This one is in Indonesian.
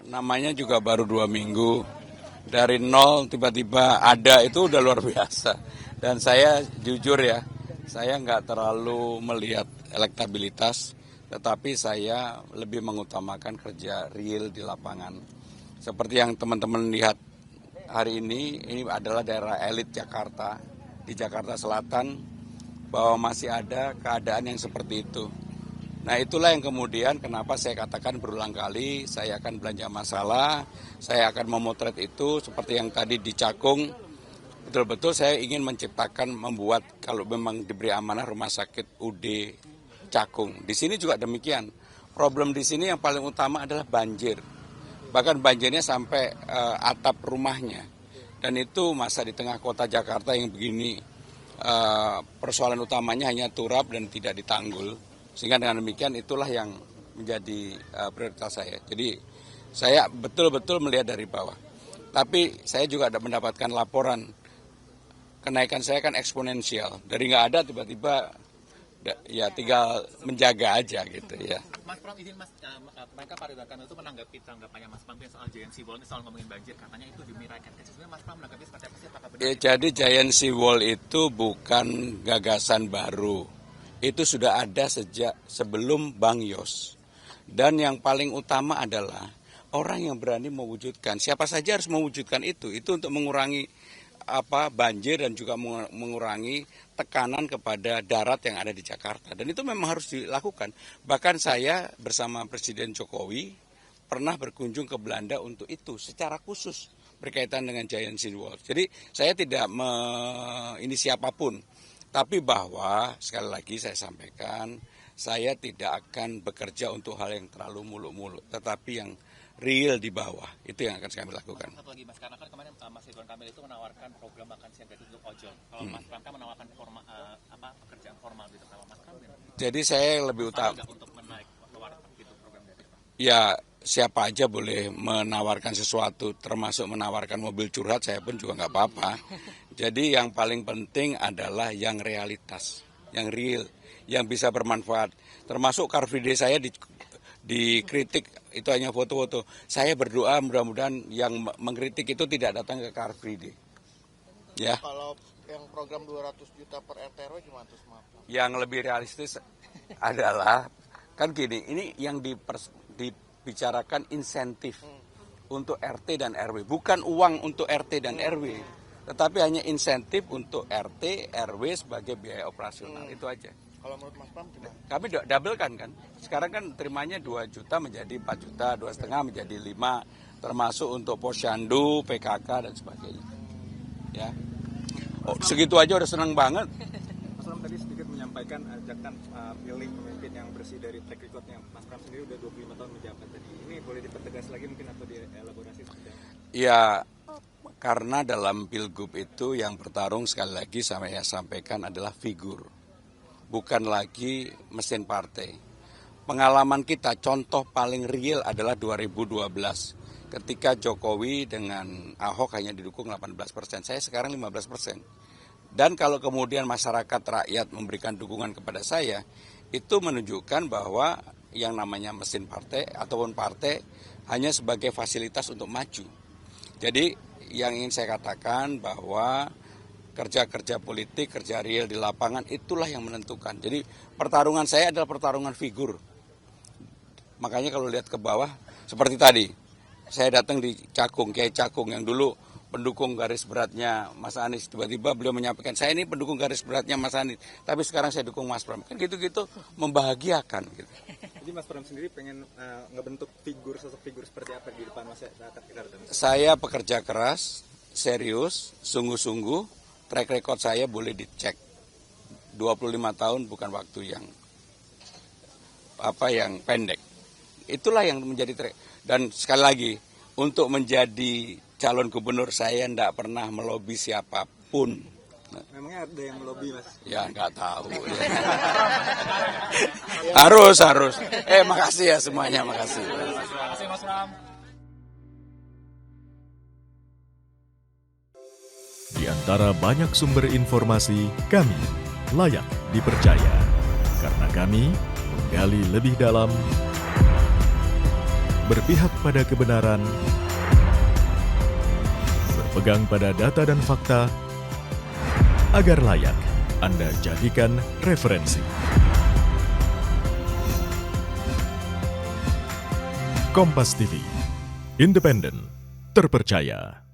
namanya juga baru 2 minggu. Dari nol tiba-tiba ada, itu udah luar biasa. Dan saya jujur ya, saya nggak terlalu melihat elektabilitas, tetapi saya lebih mengutamakan kerja real di lapangan. Seperti yang teman-teman lihat hari ini adalah daerah elit Jakarta, di Jakarta Selatan, bahwa masih ada keadaan yang seperti itu. Nah itulah yang kemudian kenapa saya katakan berulang kali, saya akan belanja masalah, saya akan memotret itu seperti yang tadi di Cakung. Betul-betul saya ingin menciptakan, membuat kalau memang diberi amanah rumah sakit UD Cakung. Di sini juga demikian. Problem di sini yang paling utama adalah banjir. Bahkan banjirnya sampai atap rumahnya. Dan itu masa di tengah kota Jakarta yang begini, persoalan utamanya hanya turap dan tidak ditanggul. Sehingga dengan demikian itulah yang menjadi prioritas saya. Jadi saya betul-betul melihat dari bawah. Tapi saya juga ada mendapatkan laporan, kenaikan saya kan eksponensial. Dari nggak ada tiba-tiba ya tinggal menjaga aja gitu ya. Mas Pram izin Mas, mereka Pak Ridwan Kamil itu menanggapi tanggapannya Mas Pram soal Giant Sea Wall, soal ngomongin banjir, katanya itu demi rakyat. Sebenarnya Mas Pram menanggapi seperti apa sih? Apakah benar? Ya, jadi Giant Sea Wall itu bukan gagasan baru. Itu sudah ada sejak sebelum Bang Yos. Dan yang paling utama adalah orang yang berani mewujudkan. Siapa saja harus mewujudkan itu. Itu untuk mengurangi banjir dan juga mengurangi tekanan kepada darat yang ada di Jakarta. Dan itu memang harus dilakukan. Bahkan saya bersama Presiden Jokowi pernah berkunjung ke Belanda untuk itu secara khusus berkaitan dengan Giant Sea Wall. Jadi saya tidak ini siapapun. Tapi bahwa sekali lagi saya sampaikan, saya tidak akan bekerja untuk hal yang terlalu muluk-muluk, tetapi yang real di bawah, itu yang akan kami lakukan. Satu lagi Mas, karena kan kemarin Mas Ridwan Kamil itu menawarkan program makan siang gratis untuk ojol. Kalau Mas Pram kan menawarkan pekerjaan formal gitu, kalau Mas Pram jadi saya lebih utama untuk menaik gitu program dari Pak. Ya siapa aja boleh menawarkan sesuatu, termasuk menawarkan mobil curhat, saya pun juga nggak apa-apa. Jadi yang paling penting adalah yang realitas, yang real, yang bisa bermanfaat. Termasuk Car Free Day saya dikritik, itu hanya foto-foto. Saya berdoa mudah-mudahan yang mengkritik itu tidak datang ke Car Free Day. Ya. Kalau yang program 200 juta per RT RW gimana tuh? Yang lebih realistis adalah, kan gini, ini yang dibicarakan insentif untuk RT dan RW. Bukan uang untuk RT dan RW. Tetapi hanya insentif untuk RT, RW sebagai biaya operasional, itu aja. Kalau menurut Mas Pram gimana? Kami double kan. Sekarang kan terimanya 2 juta menjadi 4 juta, 2,5 menjadi 5, termasuk untuk posyandu, PKK dan sebagainya. Ya. Segitu aja udah senang banget. Mas Pram tadi sedikit menyampaikan ajakan pilih pemimpin yang bersih dari track recordnya. Mas Pram sendiri udah 25 tahun menjabat tadi. Ini boleh dipertegas lagi mungkin atau dielaborasi seperti apa? Ya, karena dalam Pilgub itu yang bertarung sekali lagi saya sampaikan adalah figur, bukan lagi mesin partai. Pengalaman kita, contoh paling real adalah 2012, ketika Jokowi dengan Ahok hanya didukung 18%, saya sekarang 15%. Dan kalau kemudian masyarakat rakyat memberikan dukungan kepada saya, itu menunjukkan bahwa yang namanya mesin partai ataupun partai hanya sebagai fasilitas untuk maju. Jadi yang ingin saya katakan bahwa kerja-kerja politik, kerja real di lapangan itulah yang menentukan. Jadi pertarungan saya adalah pertarungan figur. Makanya kalau lihat ke bawah, seperti tadi, saya datang di Cakung, Kiai Cakung yang dulu pendukung garis beratnya Mas Anies. Tiba-tiba beliau menyampaikan, saya ini pendukung garis beratnya Mas Anies, tapi sekarang saya dukung Mas Pram. Kan gitu-gitu membahagiakan. Gitu. Jadi Mas Pram sendiri pengen ngebentuk sosok figur seperti apa di depan masyarakat kita? Saya pekerja keras, serius, sungguh-sungguh, track record saya boleh dicek. 25 tahun bukan waktu yang pendek. Itulah yang menjadi track. Dan sekali lagi, untuk menjadi calon gubernur saya tidak pernah melobi siapapun. Memangnya ada yang melobi, Mas? Ya nggak tahu. Ya. harus. Makasih ya semuanya, makasih. Makasih Mas Pram. Di antara banyak sumber informasi, kami layak dipercaya. Karena kami menggali lebih dalam, berpihak pada kebenaran, berpegang pada data dan fakta, agar layak Anda jadikan referensi. Kompas TV, independen, terpercaya.